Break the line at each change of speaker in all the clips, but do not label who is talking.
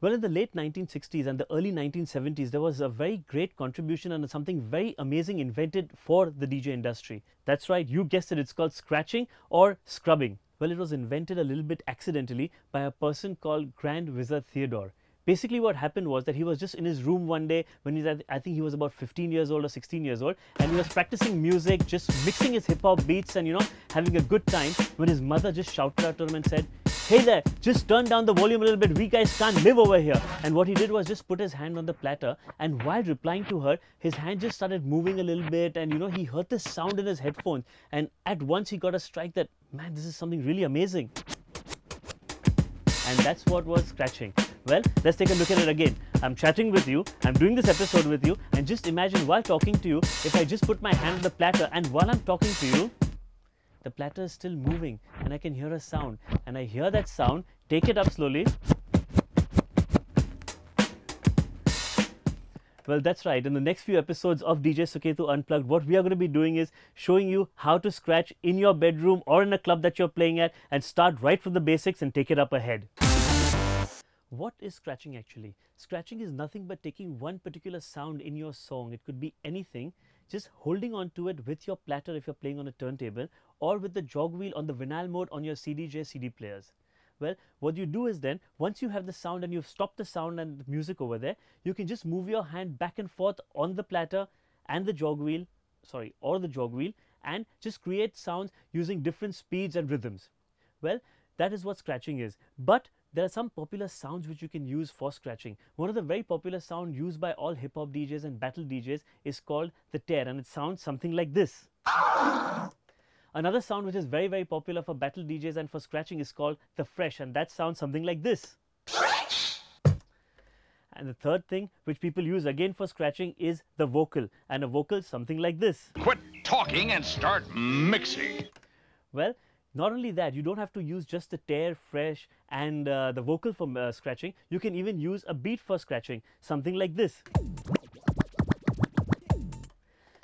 Well, in the late 1960s and the early 1970s, there was a very great contribution and something very amazing invented for the DJ industry. That's right, you guessed it, it's called scratching or scrubbing. Well, it was invented a little bit accidentally by a person called Grand Wizard Theodore. Basically what happened was that he was just in his room one day when he's I think he was about 15 years old or 16 years old, and he was practicing music, just mixing his hip-hop beats and having a good time, when his mother just shouted out to him and said, "Hey there, just turn down the volume a little bit, we guys can't live over here." And what he did was just put his hand on the platter, and while replying to her, his hand just started moving a little bit, and he heard this sound in his headphones, and at once he got a strike that, man, this is something really amazing. And that's what was scratching. Well, let's take a look at it again. I'm chatting with you, I'm doing this episode with you, and just imagine while talking to you, if I just put my hand on the platter, and while I'm talking to you, the platter is still moving and I can hear a sound, and I hear that sound, take it up slowly. Well, that's right. In the next few episodes of DJ Suketu Unplugged, what we are going to be doing is showing you how to scratch in your bedroom or in a club that you're playing at, and start right from the basics and take it up ahead. What is scratching actually? Scratching is nothing but taking one particular sound in your song. It could be anything, just holding on to it with your platter if you're playing on a turntable, or with the jog wheel on the vinyl mode on your CDJ CD players. Well, what you do is then, once you have the sound and you've stopped the sound and the music over there, you can just move your hand back and forth on the platter and the jog wheel, and just create sounds using different speeds and rhythms. Well, that is what scratching is. But there are some popular sounds which you can use for scratching. One of the very popular sounds used by all hip-hop DJs and battle DJs is called the tear, and it sounds something like this. Another sound which is very, very popular for battle DJs and for scratching is called the fresh, and that sounds something like this. And the third thing which people use again for scratching is the vocal, and a vocal something like this.
Quit talking and start mixing.
Well, not only that, you don't have to use just the tear, fresh and the vocal for scratching. You can even use a beat for scratching, something like this.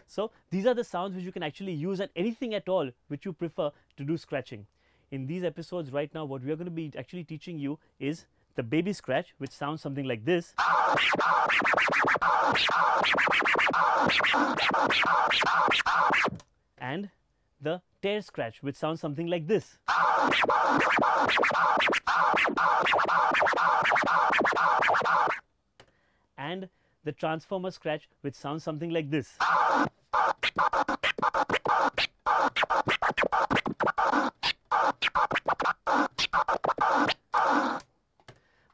So these are the sounds which you can actually use, and anything at all which you prefer to do scratching. In these episodes right now, what we are going to be actually teaching you is the baby scratch, which sounds something like this. And the tear scratch, which sounds something like this. And the transformer scratch, which sounds something like this.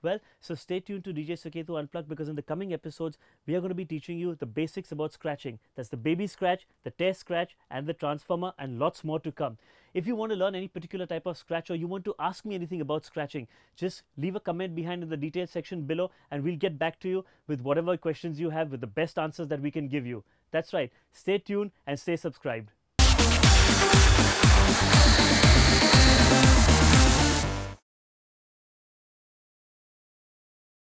Well, so stay tuned to DJ Suketu Unplugged, because in the coming episodes, we are going to be teaching you the basics about scratching. That's the baby scratch, the tear scratch and the transformer, and lots more to come. If you want to learn any particular type of scratch, or you want to ask me anything about scratching, just leave a comment behind in the details section below, and we'll get back to you with whatever questions you have, with the best answers that we can give you. That's right. Stay tuned and stay subscribed.